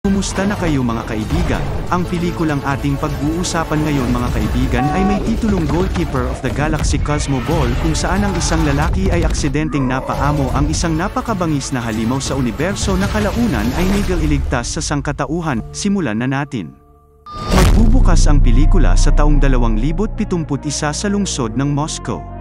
Kumusta na kayo mga kaibigan? Ang pelikulang ating pag-uusapan ngayon mga kaibigan ay may titulong Goalkeeper of the Galaxy Cosmo Ball kung saan ang isang lalaki ay aksidenteng napaamo ang isang napakabangis na halimaw sa universo na kalaunan ay naging iligtas sa sangkatauhan. Simulan na natin. Magbubukas ang pelikula sa taong 2071 sa lungsod ng Moscow.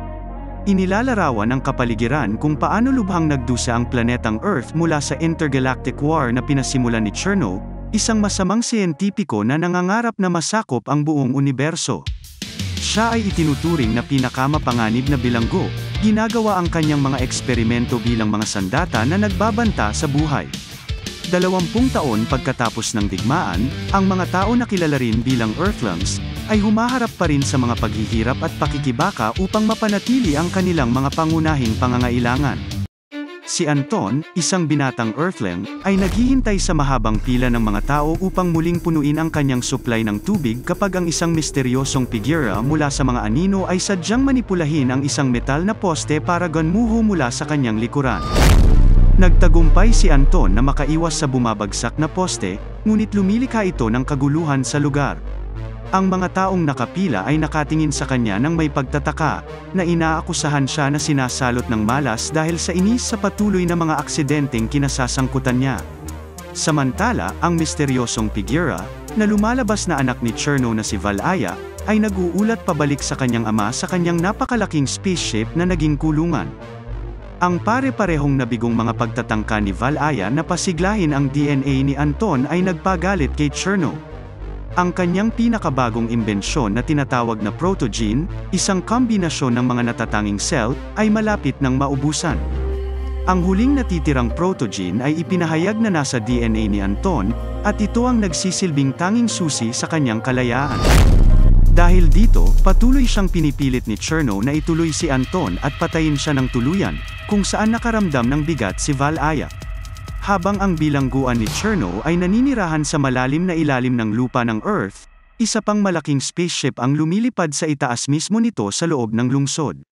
Inilalarawan ang kapaligiran kung paano lubhang nagdusa ang planetang Earth mula sa intergalactic war na pinasimulan ni Cherno, isang masamang siyentipiko na nangangarap na masakop ang buong universo. Siya ay itinuturing na pinakamapanganib na bilanggo, ginagawa ang kanyang mga eksperimento bilang mga sandata na nagbabanta sa buhay. 20 taon pagkatapos ng digmaan, ang mga tao na kilala rin bilang Earthlings, ay humaharap pa rin sa mga paghihirap at pakikibaka upang mapanatili ang kanilang mga pangunahing pangangailangan. Si Anton, isang binatang Earthling, ay naghihintay sa mahabang pila ng mga tao upang muling punuin ang kanyang supply ng tubig kapag ang isang misteryosong figura mula sa mga anino ay sadyang manipulahin ang isang metal na poste para ganmuho mula sa kanyang likuran. Nagtagumpay si Anton na makaiwas sa bumabagsak na poste, ngunit lumilikha ito ng kaguluhan sa lugar. Ang mga taong nakapila ay nakatingin sa kanya ng may pagtataka, na inaakusahan siya na sinasalot ng malas dahil sa inis sa patuloy na mga aksidenteng kinasasangkutan niya. Samantala, ang misteryosong figura, na lumalabas na anak ni Cherno na si Valaya, ay nag-uulat pabalik sa kanyang ama sa kanyang napakalaking spaceship na naging kulungan. Ang pare-parehong nabigong mga pagtatangka ni Valaya na pasiglahin ang DNA ni Anton ay nagpagalit kay Cherno. Ang kanyang pinakabagong imbensyon na tinatawag na protogene, isang kombinasyon ng mga natatanging cell, ay malapit ng maubusan. Ang huling natitirang protogene ay ipinahayag na nasa DNA ni Anton, at ito ang nagsisilbing tanging susi sa kanyang kalayaan. Dahil dito, patuloy siyang pinipilit ni Cherno na ituloy si Anton at patayin siya ng tuluyan, kung saan nakaramdam ng bigat si Valaya. Habang ang bilangguan ni Cherno ay naninirahan sa malalim na ilalim ng lupa ng Earth, isa pang malaking spaceship ang lumilipad sa itaas mismo nito sa loob ng lungsod.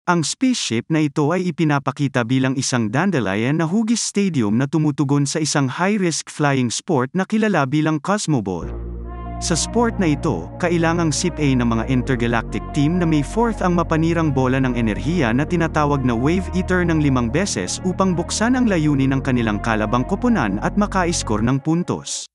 Ang spaceship na ito ay ipinapakita bilang isang dandelion na hugis stadium na tumutugon sa isang high-risk flying sport na kilala bilang Cosmoball. Sa sport na ito, kailangang sip A ng mga intergalactic team na may fourth ang mapanirang bola ng enerhiya na tinatawag na Wave Eater ng 5 beses upang buksan ang layunin ng kanilang kalabang koponan at makaiskor ng puntos.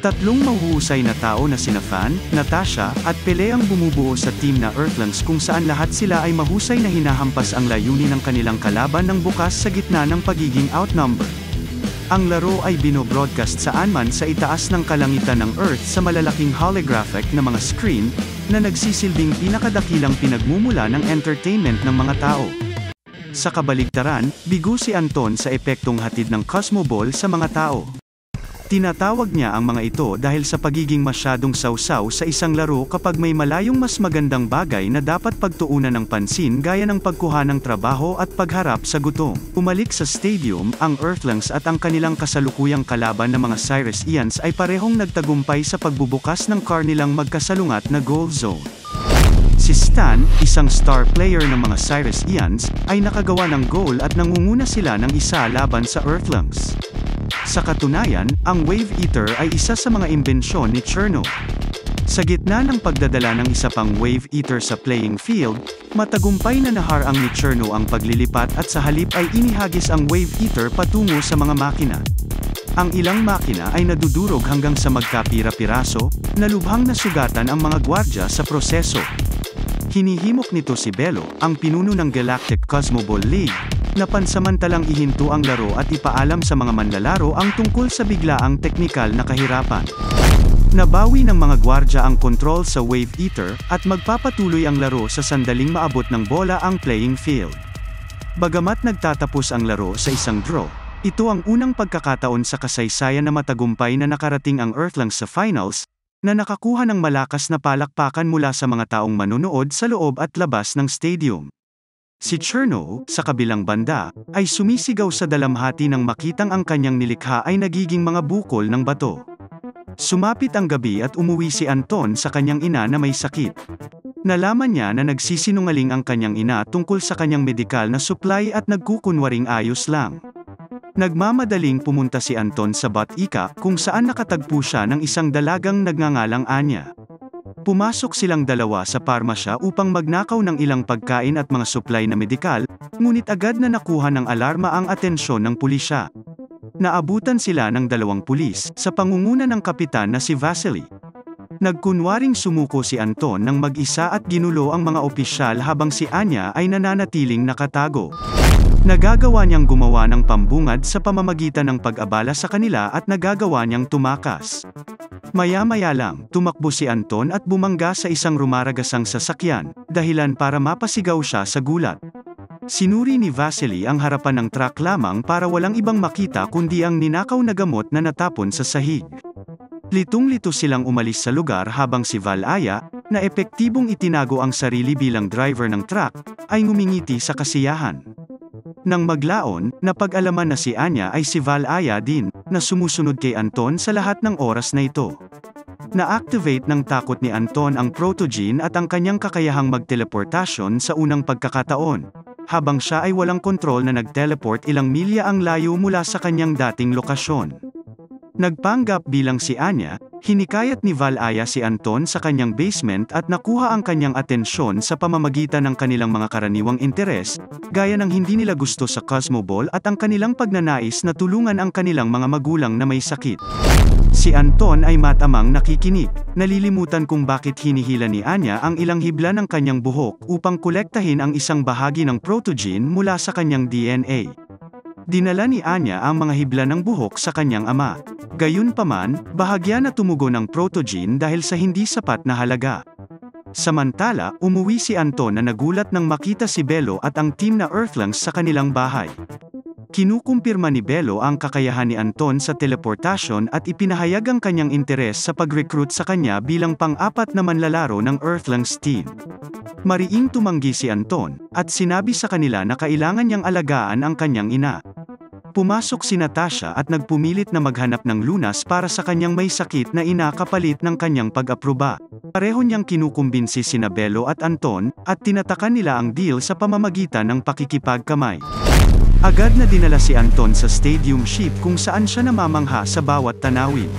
Tatlong mahuhusay na tao na sina Fan, Natasha, at Pele ang bumubuo sa team na Earthlings kung saan lahat sila ay mahusay na hinahampas ang layunin ng kanilang kalaban ng bukas sa gitna ng pagiging outnumbered. Ang laro ay binobroadcast saan man sa itaas ng kalangitan ng Earth sa malalaking holographic na mga screen, na nagsisilbing pinakadakilang pinagmumula ng entertainment ng mga tao. Sa kabaligtaran, bigo si Anton sa epektong hatid ng Cosmoball sa mga tao. Tinatawag niya ang mga ito dahil sa pagiging masyadong sausaw sa isang laro kapag may malayong mas magandang bagay na dapat pagtuunan ng pansin gaya ng pagkuha ng trabaho at pagharap sa gutom. Umalik sa stadium, ang Earthlings at ang kanilang kasalukuyang kalaban na mga Ciresians ay parehong nagtagumpay sa pagbubukas ng car nilang magkasalungat na goal zone. Si Stan, isang star player ng mga Ciresians, ay nakagawa ng goal at nangunguna sila ng isa laban sa Earthlings. Sa katunayan, ang Wave Eater ay isa sa mga imbensyon ni Cherno. Sa gitna ng pagdadala ng isa pang Wave Eater sa playing field, matagumpay na naharang ni Cherno ang paglilipat at sa halip ay inihagis ang Wave Eater patungo sa mga makina. Ang ilang makina ay nadudurog hanggang sa magkapira-piraso, na lubhang nasugatan ang mga gwardya sa proseso. Hinihimok nito si Belo, ang pinuno ng Galactic Cosmoball League, na pansamantalang ihinto ang laro at ipaalam sa mga manlalaro ang tungkol sa biglaang teknikal na kahirapan. Nabawi ng mga gwardya ang kontrol sa Wave Eater, at magpapatuloy ang laro sa sandaling maabot ng bola ang playing field. Bagamat nagtatapos ang laro sa isang draw, ito ang unang pagkakataon sa kasaysayan na matagumpay na nakarating ang Earthlings sa finals, na nakakuha ng malakas na palakpakan mula sa mga taong manonood sa loob at labas ng stadium. Si Cherno, sa kabilang banda, ay sumisigaw sa dalamhati nang makitang ang kanyang nilikha ay nagiging mga bukol ng bato. Sumapit ang gabi at umuwi si Anton sa kanyang ina na may sakit. Nalaman niya na nagsisinungaling ang kanyang ina tungkol sa kanyang medikal na supply at nagkukunwaring ayos lang. Nagmamadaling pumunta si Anton sa Batika kung saan nakatagpo siya ng isang dalagang nagngangalang Anya. Pumasok silang dalawa sa parmasya upang magnakaw ng ilang pagkain at mga supply na medikal, ngunit agad na nakuha ng alarma ang atensyon ng pulisya. Naabutan sila ng dalawang pulis, sa pangunguna ng kapitan na si Vasily. Nagkunwaring sumuko si Anton ng mag-isa at ginulo ang mga opisyal habang si Anya ay nananatiling nakatago. Nagagawa niyang gumawa ng pambungad sa pamamagitan ng pag-abala sa kanila at nagagawa niyang tumakas. Maya-maya lang, tumakbo si Anton at bumangga sa isang rumaragasang sasakyan, dahilan para mapasigaw siya sa gulat. Sinuri ni Vasily ang harapan ng truck lamang para walang ibang makita kundi ang ninakaw na gamot na natapon sa sahig. Litong-lito silang umalis sa lugar habang si Valaya, na epektibong itinago ang sarili bilang driver ng truck, ay ngumingiti sa kasiyahan. Nang maglaon, napag-alaman na si Anya ay si Valaya din, na sumusunod kay Anton sa lahat ng oras na ito. Na-activate ng takot ni Anton ang protogene at ang kanyang kakayahang magteleportasyon sa unang pagkakataon, habang siya ay walang kontrol na nag-teleport ilang milya ang layo mula sa kanyang dating lokasyon. Nagpanggap bilang si Anya, hinikayat ni Valaya si Anton sa kanyang basement at nakuha ang kanyang atensyon sa pamamagitan ng kanilang mga karaniwang interes, gaya ng hindi nila gusto sa Cosmoball at ang kanilang pagnanais na tulungan ang kanilang mga magulang na may sakit. Si Anton ay matamang nakikinig, nalilimutan kung bakit hinihila ni Anya ang ilang hibla ng kanyang buhok upang kolektahin ang isang bahagi ng protogene mula sa kanyang DNA. Dinala ni Anya ang mga hibla ng buhok sa kanyang ama. Gayunpaman, bahagya na tumugon ang protogene dahil sa hindi sapat na halaga. Samantala, umuwi si Anton na nagulat nang makita si Belo at ang team na Earthlings sa kanilang bahay. Kinukumpirma ni Belo ang kakayahan ni Anton sa teleportasyon at ipinahayag ang kanyang interes sa pag-recruit sa kanya bilang pang-apat na manlalaro ng Earthlings team. Mariing tumanggi si Anton, at sinabi sa kanila na kailangan niyang alagaan ang kanyang ina. Pumasok si Natasha at nagpumilit na maghanap ng lunas para sa kanyang may sakit na ina kapalit ng kanyang pag-aproba. Pareho niyang kinukumbinsi sina Belo at Anton, at tinatakan nila ang deal sa pamamagitan ng pakikipagkamay. Agad na dinala si Anton sa stadium ship kung saan siya namamangha sa bawat tanawin.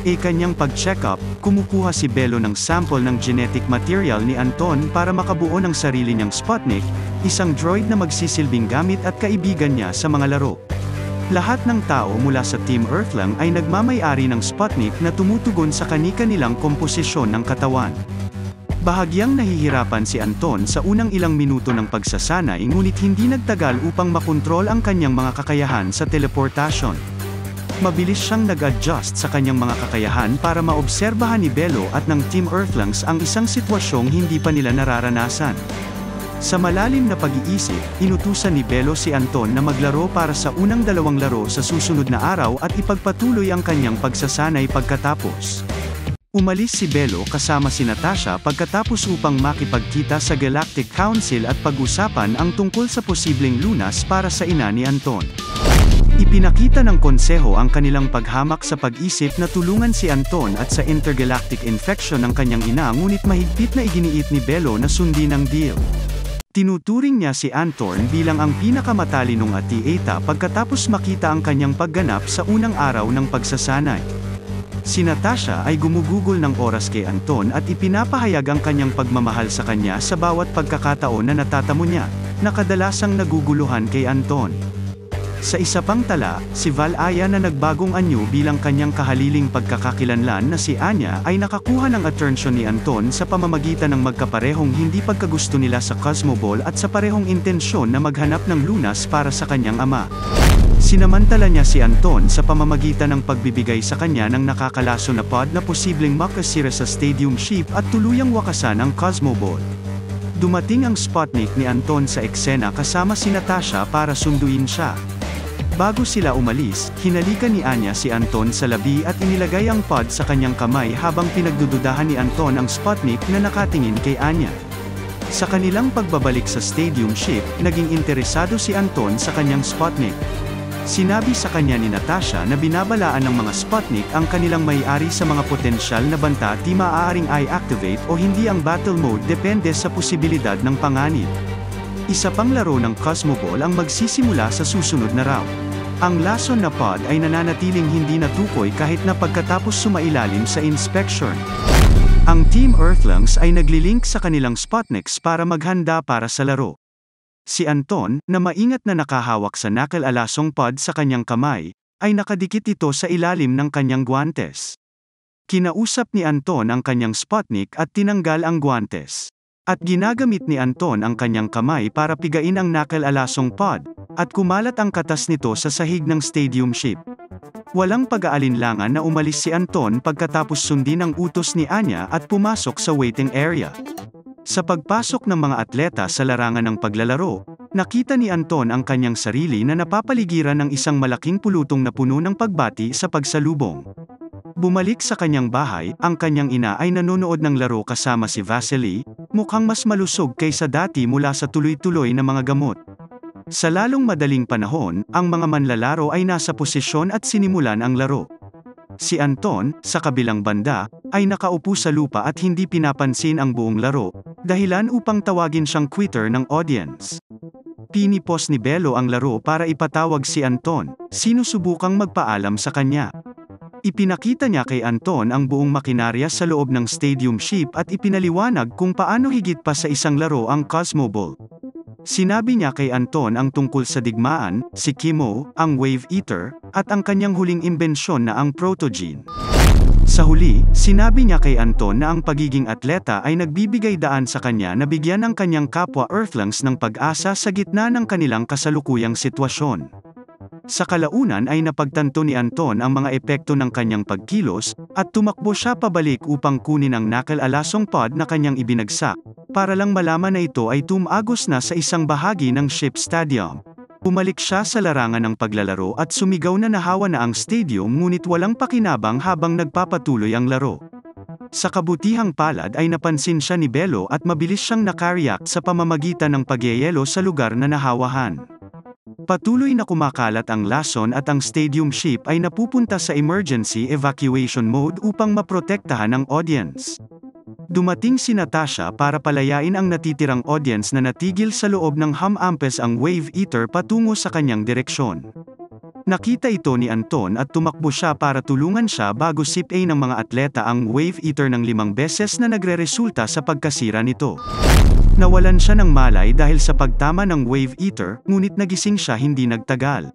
Kanyang pag-check-up, kumukuha si Belo ng sample ng genetic material ni Anton para makabuo ng sarili niyang Sputnik, isang droid na magsisilbing gamit at kaibigan niya sa mga laro. Lahat ng tao mula sa Team Earthling ay nagmamay-ari ng Sputnik na tumutugon sa kani-kanilang komposisyon ng katawan. Bahagyang nahihirapan si Anton sa unang ilang minuto ng pagsasanay ngunit hindi nagtagal upang makontrol ang kanyang mga kakayahan sa teleportasyon. Mabilis siyang nag-adjust sa kanyang mga kakayahan para maobserbahan ni Belo at ng Team Earthlings ang isang sitwasyong hindi pa nila nararanasan. Sa malalim na pag-iisip, inutusan ni Belo si Anton na maglaro para sa unang dalawang laro sa susunod na araw at ipagpatuloy ang kanyang pagsasanay pagkatapos. Umalis si Belo kasama si Natasha pagkatapos upang makipagkita sa Galactic Council at pag-usapan ang tungkol sa posibleng lunas para sa ina ni Anton. Ipinakita ng konseho ang kanilang paghamak sa pag-isip na tulungan si Anton at sa intergalactic infection ng kanyang ina ngunit mahigpit na iginiit ni Belo na sundin ang deal. Tinuturing niya si Anton bilang ang pinakamatalinong atieta pagkatapos makita ang kanyang pagganap sa unang araw ng pagsasanay. Si Natasha ay gumugugol ng oras kay Anton at ipinapahayag ang kanyang pagmamahal sa kanya sa bawat pagkakataon na natatamo niya, na kadalasang naguguluhan kay Anton. Sa isa pang tala, si Valaya na nagbagong anyo bilang kanyang kahaliling pagkakakilanlan na si Anya ay nakakuha ng atensyon ni Anton sa pamamagitan ng magkaparehong hindi pagkagusto nila sa Cosmoball at sa parehong intensyon na maghanap ng lunas para sa kanyang ama. Sinamantala niya si Anton sa pamamagitan ng pagbibigay sa kanya ng nakakalaso na pod na posibleng makasira sa stadium ship at tuluyang wakasan ang Cosmoball. Dumating ang Sputnik ni Anton sa eksena kasama si Natasha para sunduin siya. Bago sila umalis, hinalikan ni Anya si Anton sa labi at inilagay ang pod sa kanyang kamay habang pinagdududahan ni Anton ang Sputnik na nakatingin kay Anya. Sa kanilang pagbabalik sa stadium ship, naging interesado si Anton sa kanyang Sputnik. Sinabi sa kanya ni Natasha na binabalaan ng mga Sputnik ang kanilang may-ari sa mga potensyal na banta di maaaring i-activate o hindi ang battle mode depende sa posibilidad ng panganib. Isa pang laro ng Cosmoball ang magsisimula sa susunod na round. Ang lason na pod ay nananatiling hindi natukoy kahit na pagkatapos sumailalim sa inspection. Ang Team Earthlings ay naglilink sa kanilang Sputniks para maghanda para sa laro. Si Anton, na maingat na nakahawak sa knuckle-alasong pod sa kanyang kamay, ay nakadikit ito sa ilalim ng kanyang guwantes. Kinausap ni Anton ang kanyang Sputnik at tinanggal ang guwantes. At ginagamit ni Anton ang kanyang kamay para pigain ang knuckle-alasong pod, at kumalat ang katas nito sa sahig ng stadium ship. Walang pag-aalinlangan na umalis si Anton pagkatapos sundin ang utos ni Anya at pumasok sa waiting area. Sa pagpasok ng mga atleta sa larangan ng paglalaro, nakita ni Anton ang kanyang sarili na napapaligiran ng isang malaking pulutong na puno ng pagbati sa pagsalubong. Bumalik sa kanyang bahay, ang kanyang ina ay nanonood ng laro kasama si Vasily, mukhang mas malusog kaysa dati mula sa tuloy-tuloy na mga gamot. Sa lalong madaling panahon, ang mga manlalaro ay nasa posisyon at sinimulan ang laro. Si Anton, sa kabilang banda, ay nakaupo sa lupa at hindi pinapansin ang buong laro, dahilan upang tawagin siyang quitter ng audience. Pinipos ni Bello ang laro para ipatawag si Anton, sinusubukang magpaalam sa kanya. Ipinakita niya kay Anton ang buong makinarya sa loob ng stadium ship at ipinaliwanag kung paano higit pa sa isang laro ang Cosmo Ball. Sinabi niya kay Anton ang tungkol sa digmaan, si Kimo, ang Wave Eater, at ang kanyang huling imbensyon na ang Protogene. Sa huli, sinabi niya kay Anton na ang pagiging atleta ay nagbibigay daan sa kanya na bigyan ang kanyang kapwa Earthlings ng pag-asa sa gitna ng kanilang kasalukuyang sitwasyon. Sa kalaunan ay napagtanto ni Anton ang mga epekto ng kanyang pagkilos, at tumakbo siya pabalik upang kunin ang knuckle-alasong pod na kanyang ibinagsak, para lang malaman na ito ay tumagos na sa isang bahagi ng ship stadium. Bumalik siya sa larangan ng paglalaro at sumigaw na nahawa na ang stadium ngunit walang pakinabang habang nagpapatuloy ang laro. Sa kabutihang palad ay napansin siya ni Bello at mabilis siyang nakareact sa pamamagitan ng pagyayelo sa lugar na nahawahan. Patuloy na kumakalat ang lason at ang stadium ship ay napupunta sa emergency evacuation mode upang maprotektahan ang audience. Dumating si Natasha para palayain ang natitirang audience na natigil sa loob ng hamampes ang Wave Eater patungo sa kanyang direksyon. Nakita ito ni Anton at tumakbo siya para tulungan siya bago sip-a ng mga atleta ang Wave Eater ng 5 beses na nagreresulta sa pagkasira nito. Nawalan siya ng malay dahil sa pagtama ng Wave Eater, ngunit nagising siya hindi nagtagal.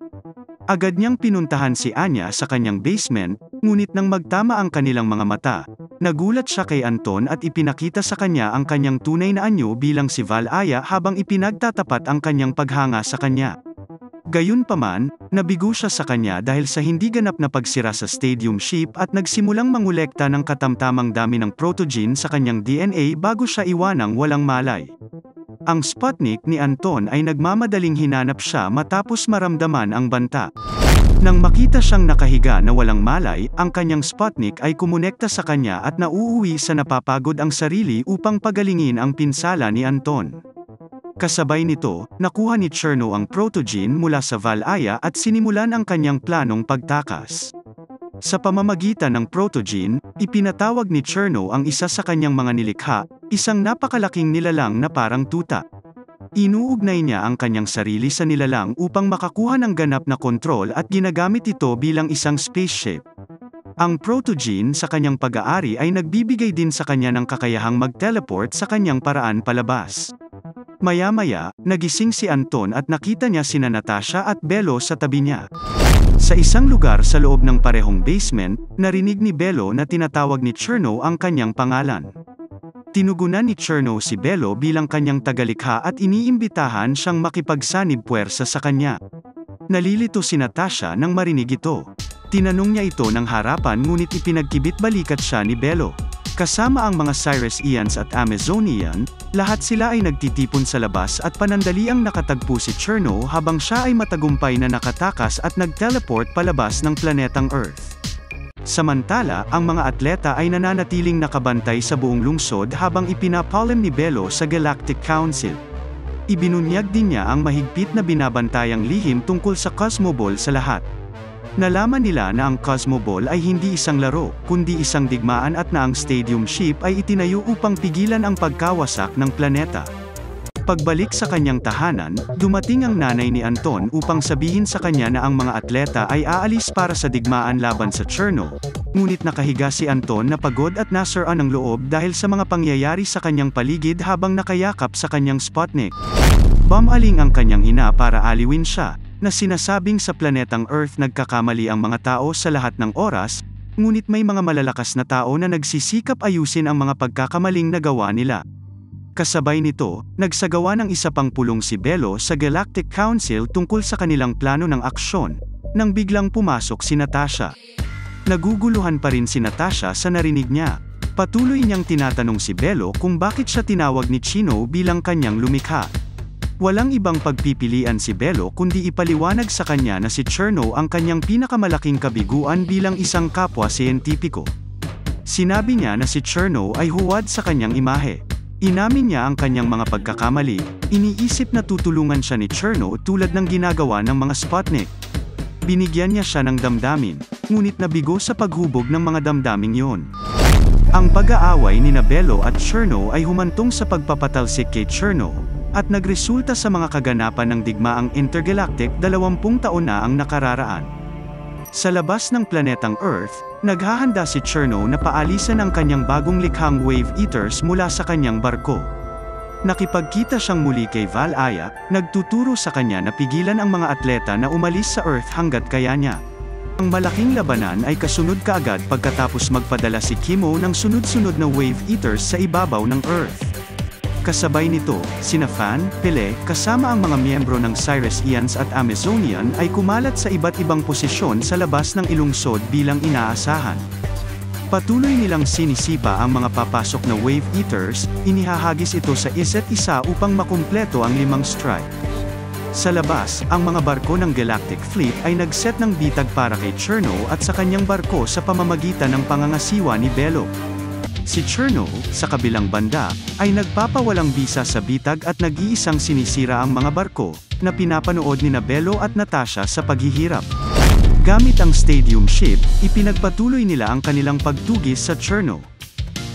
Agad niyang pinuntahan si Anya sa kanyang basement, ngunit nang magtama ang kanilang mga mata, nagulat siya kay Anton at ipinakita sa kanya ang kanyang tunay na anyo bilang si Val-Aya habang ipinagtatapat ang kanyang paghanga sa kanya. Gayunpaman, nabigo siya sa kanya dahil sa hindi ganap na pagsira sa stadium ship at nagsimulang mangolekta ng katamtamang dami ng Protogene sa kanyang DNA bago siya iwanang walang malay. Ang Sputnik ni Anton ay nagmamadaling hinanap siya matapos maramdaman ang banta. Nang makita siyang nakahiga na walang malay, ang kanyang Sputnik ay kumonekta sa kanya at nauuwi sa napapagod ang sarili upang pagalingin ang pinsala ni Anton. Kasabay nito, nakuha ni Cherno ang Protogene mula sa Val-Aya at sinimulan ang kanyang planong pagtakas. Sa pamamagitan ng Protogene, ipinatawag ni Cherno ang isa sa kanyang mga nilikha, isang napakalaking nilalang na parang tuta. Inuugnay niya ang kanyang sarili sa nilalang upang makakuha ng ganap na kontrol at ginagamit ito bilang isang spaceship. Ang Protogene sa kanyang pag-aari ay nagbibigay din sa kanya ng kakayahang mag-teleport sa kanyang paraan palabas. Maya-maya, nagising si Anton at nakita niya sina Natasha at Bello sa tabi niya. Sa isang lugar sa loob ng parehong basement, narinig ni Bello na tinatawag ni Cherno ang kanyang pangalan. Tinugunan ni Cherno si Bello bilang kanyang tagalikha at iniimbitahan siyang makipagsanib puwersa sa kanya. Nalilito si Natasha nang marinig ito. Tinanong niya ito ng harapan ngunit ipinagkibit balikat siya ni Bello. Kasama ang mga Ciresians at Amazonian, lahat sila ay nagtitipon sa labas at panandaliang nakatagpo si Cherno habang siya ay matagumpay na nakatakas at nag-teleport palabas ng planetang Earth. Samantala, ang mga atleta ay nananatiling nakabantay sa buong lungsod habang ipinapaalam ni Bello sa Galactic Council. Ibinunyag din niya ang mahigpit na binabantayang lihim tungkol sa Cosmo Ball sa lahat. Nalaman nila na ang Cosmo Ball ay hindi isang laro, kundi isang digmaan at na ang stadium ship ay itinayo upang pigilan ang pagkawasak ng planeta. Pagbalik sa kanyang tahanan, dumating ang nanay ni Anton upang sabihin sa kanya na ang mga atleta ay aalis para sa digmaan laban sa Cherno. Ngunit nakahiga si Anton na pagod at nasiraan ang loob dahil sa mga pangyayari sa kanyang paligid habang nakayakap sa kanyang Sputnik. Bumaling ang kanyang ina para aliwin siya, na sinasabing sa planetang Earth nagkakamali ang mga tao sa lahat ng oras, ngunit may mga malalakas na tao na nagsisikap ayusin ang mga pagkakamaling nagawa nila. Kasabay nito, nagsagawa ng isa pang pulong si Belo sa Galactic Council tungkol sa kanilang plano ng aksyon, nang biglang pumasok si Natasha. Naguguluhan pa rin si Natasha sa narinig niya. Patuloy niyang tinatanong si Belo kung bakit siya tinawag ni Chino bilang kanyang lumikha. Walang ibang pagpipilian si Belo kundi ipaliwanag sa kanya na si Cherno ang kanyang pinakamalaking kabiguan bilang isang kapwa siyentipiko. Sinabi niya na si Cherno ay huwad sa kanyang imahe. Inamin niya ang kanyang mga pagkakamali, iniisip na tutulungan siya ni Cherno tulad ng ginagawa ng mga Sputnik. Binigyan niya siya ng damdamin, ngunit nabigo sa paghubog ng mga damdaming yon. Ang pag-aaway ni Belo at Cherno ay humantong sa pagpapatalsik kay Cherno, at nagresulta sa mga kaganapan ng digmaang intergalactic 20 taon na ang nakararaan. Sa labas ng planetang Earth, naghahanda si Cherno na paalisan ang kanyang bagong likhang Wave Eaters mula sa kanyang barko. Nakipagkita siyang muli kay Valaya, nagtuturo sa kanya na pigilan ang mga atleta na umalis sa Earth hanggat kaya niya. Ang malaking labanan ay kasunod kaagad pagkatapos magpadala si Kimo ng sunod-sunod na Wave Eaters sa ibabaw ng Earth. Kasabay nito, sina Fan, Pele, kasama ang mga miyembro ng Cyresians at Amazonian ay kumalat sa iba't ibang posisyon sa labas ng ilungsod bilang inaasahan. Patuloy nilang sinisipa ang mga papasok na Wave Eaters, inihahagis ito sa isa't isa upang makumpleto ang 5 strike. Sa labas, ang mga barko ng Galactic Fleet ay nagset ng bitag para kay Cherno at sa kanyang barko sa pamamagitan ng pangangasiwa ni Belo. Si Cherno, sa kabilang banda, ay nagpapawalang bisa sa bitag at nag-iisang sinisira ang mga barko, na pinapanood ni Belo at Natasha sa paghihirap. Gamit ang stadium ship, ipinagpatuloy nila ang kanilang pagtugis sa Cherno.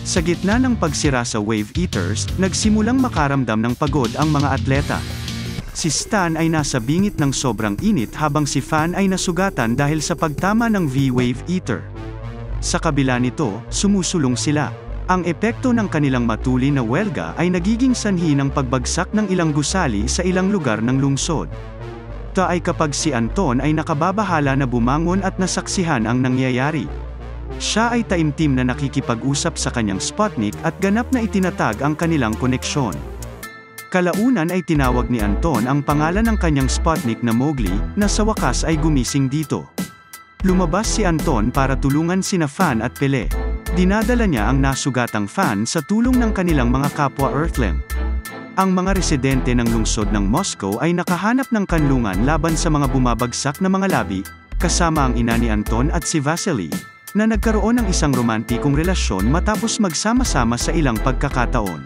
Sa gitna ng pagsira sa Wave Eaters, nagsimulang makaramdam ng pagod ang mga atleta. Si Stan ay nasa bingit ng sobrang init habang si Fan ay nasugatan dahil sa pagtama ng V-Wave Eater. Sa kabila nito, sumusulong sila. Ang epekto ng kanilang matuli na welga ay nagiging sanhi ng pagbagsak ng ilang gusali sa ilang lugar ng lungsod. Ito ay kapag si Anton ay nakababahala na bumangon at nasaksihan ang nangyayari. Siya ay taimtim na nakikipag-usap sa kanyang Sputnik at ganap na itinatag ang kanilang koneksyon. Kalaunan ay tinawag ni Anton ang pangalan ng kanyang Sputnik na Mowgli, na sa wakas ay gumising dito. Lumabas si Anton para tulungan sina Fan at Pele. Dinadala niya ang nasugatang Fan sa tulong ng kanilang mga kapwa Earthling. Ang mga residente ng lungsod ng Moscow ay nakahanap ng kanlungan laban sa mga bumabagsak na mga labi, kasama ang ina ni Anton at si Vasily, na nagkaroon ng isang romantikong relasyon matapos magsama-sama sa ilang pagkakataon.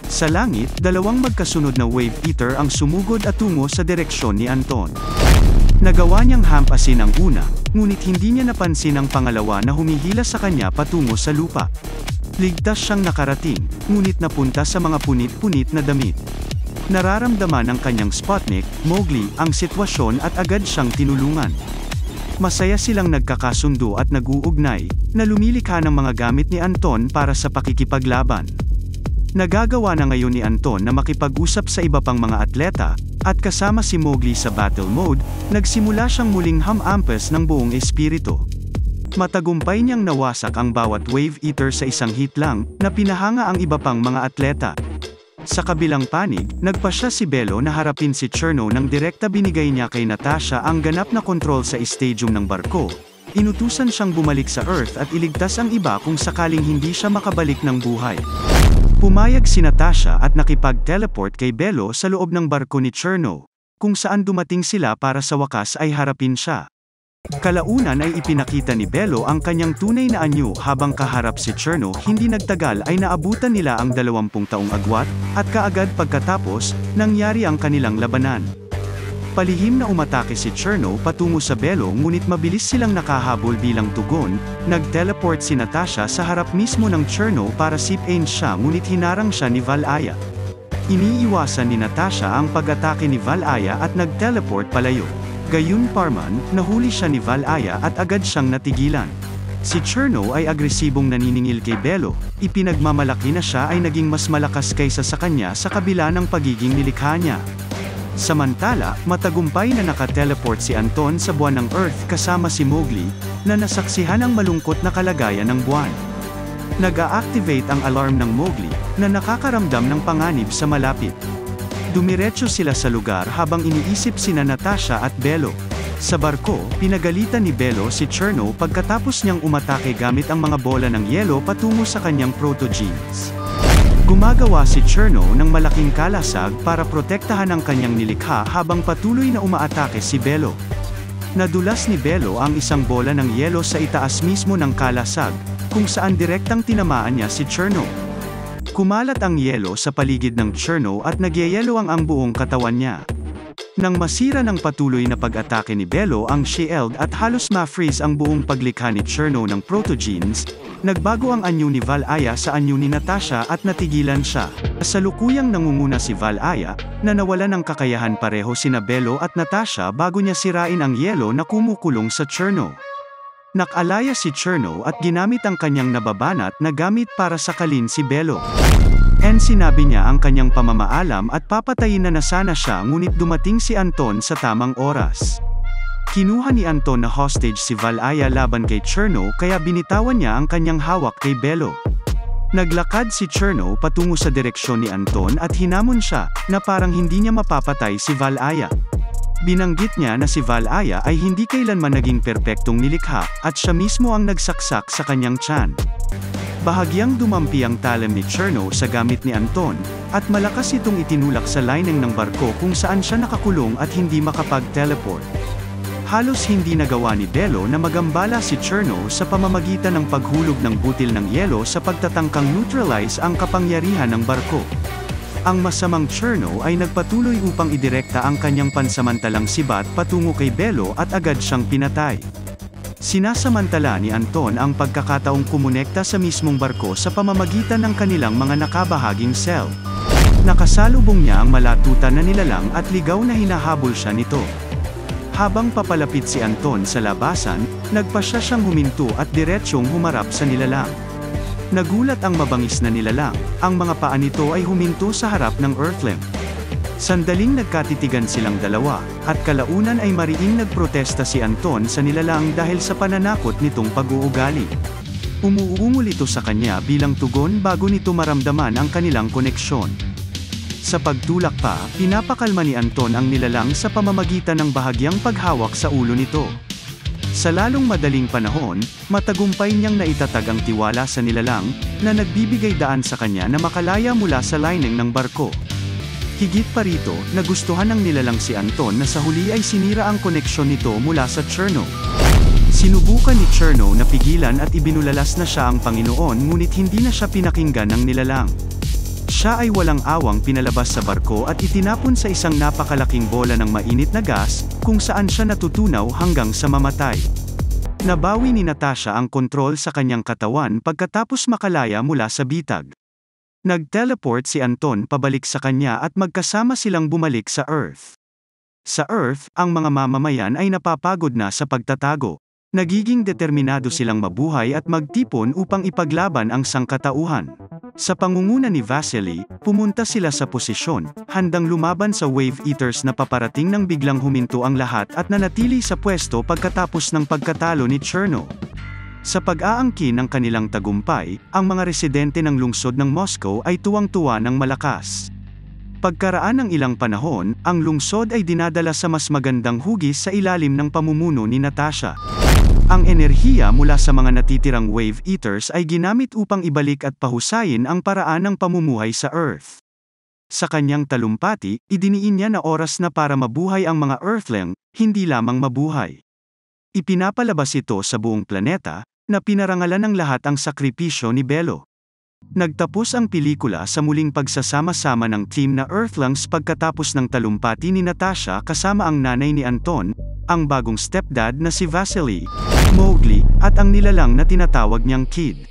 Sa langit, 2 magkasunod na Wave Eater ang sumugod at tungo sa direksyon ni Anton. Nagawa niyang hampasin ang una, ngunit hindi niya napansin ang pangalawa na humihila sa kanya patungo sa lupa. Ligtas siyang nakarating, ngunit napunta sa mga punit-punit na damit. Nararamdaman ng kanyang Sputnik, Mowgli, ang sitwasyon at agad siyang tinulungan. Masaya silang nagkakasundo at nag-uugnay, na lumilikha ng mga gamit ni Anton para sa pakikipaglaban. Nagagawa na ngayon ni Anton na makipag-usap sa iba pang mga atleta, at kasama si Mowgli sa battle mode, nagsimula siyang muling hamampes ng buong espiritu. Matagumpay niyang nawasak ang bawat Wave Eater sa isang hit lang, na pinahanga ang iba pang mga atleta. Sa kabilang panig, nagpasya si Belo na harapin si Cherno nang direkta binigay niya kay Natasha ang ganap na kontrol sa stadium ng barko. Inutusan siyang bumalik sa Earth at iligtas ang iba kung sakaling hindi siya makabalik ng buhay. Pumayag si Natasha at nakipag-teleport kay Belo sa loob ng barko ni Cherno, kung saan dumating sila para sa wakas ay harapin siya. Kalaunan ay ipinakita ni Belo ang kanyang tunay na anyo habang kaharap si Cherno. Hindi nagtagal ay naabutan nila ang 20 taong agwat, at kaagad pagkatapos, nangyari ang kanilang labanan. Palihim na umatake si Cherno patungo sa Belo ngunit mabilis silang nakahabol bilang tugon. Nag-teleport si Natasha sa harap mismo ng Cherno para sipain siya ngunit hinarang siya ni Valaya. Iniiwasan ni Natasha ang pag-atake ni Valaya at nag-teleport palayo. Gayunpaman, nahuli siya ni Valaya at agad siyang natigilan. Si Cherno ay agresibong naniningil kay Belo, ipinagmamalaki na siya ay naging mas malakas kaysa sa kanya sa kabila ng pagiging nilikha niya. Samantala, matagumpay na naka-teleport si Anton sa buwan ng Earth kasama si Mowgli, na nasaksihan ang malungkot na kalagayan ng buwan. Nag-a-activate ang alarm ng Mowgli, na nakakaramdam ng panganib sa malapit. Dumiretso sila sa lugar habang iniisip sina Natasha at Belo. Sa barko, pinagalitan ni Belo si Cherno pagkatapos niyang umatake gamit ang mga bola ng yelo patungo sa kanyang proto-genes. Gumagawa si Cherno ng malaking kalasag para protektahan ang kanyang nilikha habang patuloy na umaatake si Belo. Nadulas ni Belo ang isang bola ng yelo sa itaas mismo ng kalasag, kung saan direktang tinamaan niya si Cherno. Kumalat ang yelo sa paligid ng Cherno at nagyayelo ang buong katawan niya. Nang masira ng patuloy na pag-atake ni Belo ang shield at halos ma-freeze ang buong paglikha ni Cherno ng proto-genes, nagbago ang anyo ni Valaya sa anyo ni Natasha at natigilan siya. Kasalukuyang nangunguna si Valaya, na nawalan ng kakayahan pareho sina Belo at Natasha bago niya sirain ang yelo na kumukulong sa Cherno. Nakalaya si Cherno at ginamit ang kanyang nababanat na gamit para sakalin si Belo. Sinabi niya ang kanyang pamamaalam at papatayin na sana siya ngunit dumating si Anton sa tamang oras. Kinuha ni Anton na hostage si Valaya laban kay Cherno kaya binitawan niya ang kanyang hawak kay Belo. Naglakad si Cherno patungo sa direksyon ni Anton at hinamon siya, na parang hindi niya mapapatay si Valaya. Binanggit niya na si Valaya ay hindi kailanman naging perpektong nilikha, at siya mismo ang nagsaksak sa kanyang tiyan. Bahagyang dumampi ang talam ni Cherno sa gamit ni Anton, at malakas itong itinulak sa lining ng barko kung saan siya nakakulong at hindi makapag-teleport. Halos hindi nagawa ni Belo na magambala si Cherno sa pamamagitan ng paghulog ng butil ng yelo sa pagtatangkang neutralize ang kapangyarihan ng barko. Ang masamang Cherno ay nagpatuloy upang idirekta ang kanyang pansamantalang sibat patungo kay Belo at agad siyang pinatay. Sinasamantala ni Anton ang pagkakataong kumonekta sa mismong barko sa pamamagitan ng kanilang mga nakabahaging cell. Nakasalubong niya ang malatutan na nilalang at ligaw na hinahabol siya nito. Habang papalapit si Anton sa labasan, nagpasya siyang huminto at diretsyong humarap sa nilalang. Nagulat ang mabangis na nilalang, ang mga paa nito ay huminto sa harap ng Earthling. Sandaling nagkatitigan silang dalawa, at kalaunan ay mariing nagprotesta si Anton sa nilalang dahil sa pananakot nitong pag-uugali. Umuungol ito sa kanya bilang tugon bago nito maramdaman ang kanilang koneksyon. Sa pagtulak pa, pinapakalma ni Anton ang nilalang sa pamamagitan ng bahagyang paghawak sa ulo nito. Sa lalong madaling panahon, matagumpay niyang naitatag ang tiwala sa nilalang, na nagbibigay daan sa kanya na makalaya mula sa lining ng barko. Higit pa rito, nagustuhan ng nilalang si Anton na sa huli ay sinira ang koneksyon nito mula sa Cherno. Sinubukan ni Cherno na pigilan at ibinulalas na siya ang Panginoon ngunit hindi na siya pinakinggan ng nilalang. Siya ay walang awang pinalabas sa barko at itinapon sa isang napakalaking bola ng mainit na gas, kung saan siya natutunaw hanggang sa mamatay. Nabawi ni Natasha ang kontrol sa kanyang katawan pagkatapos makalaya mula sa bitag. Nag-teleport si Anton pabalik sa kanya at magkasama silang bumalik sa Earth. Sa Earth, ang mga mamamayan ay napapagod na sa pagtatago. Nagiging determinado silang mabuhay at magtipon upang ipaglaban ang sangkatauhan. Sa pangunguna ni Vasily, pumunta sila sa posisyon, handang lumaban sa Wave Eaters na paparating nang biglang huminto ang lahat at nanatili sa pwesto pagkatapos ng pagkatalo ni Cherno. Sa pag-aangkin ng kanilang tagumpay, ang mga residente ng lungsod ng Moscow ay tuwang-tuwa ng malakas. Pagkaraan ng ilang panahon, ang lungsod ay dinadala sa mas magandang hugis sa ilalim ng pamumuno ni Natasha. Ang enerhiya mula sa mga natitirang Wave Eaters ay ginamit upang ibalik at pahusayin ang paraan ng pamumuhay sa Earth. Sa kanyang talumpati, idiniin niya na oras na para mabuhay ang mga Earthling, hindi lamang mabuhay. Ipinapalabas ito sa buong planeta, na pinarangalan ng lahat ang sakripisyo ni Belo. Nagtapos ang pelikula sa muling pagsasama-sama ng team na Earthlings pagkatapos ng talumpati ni Natasha kasama ang nanay ni Anton, ang bagong stepdad na si Vasily, Mowgli, at ang nilalang na tinatawag niyang Kid.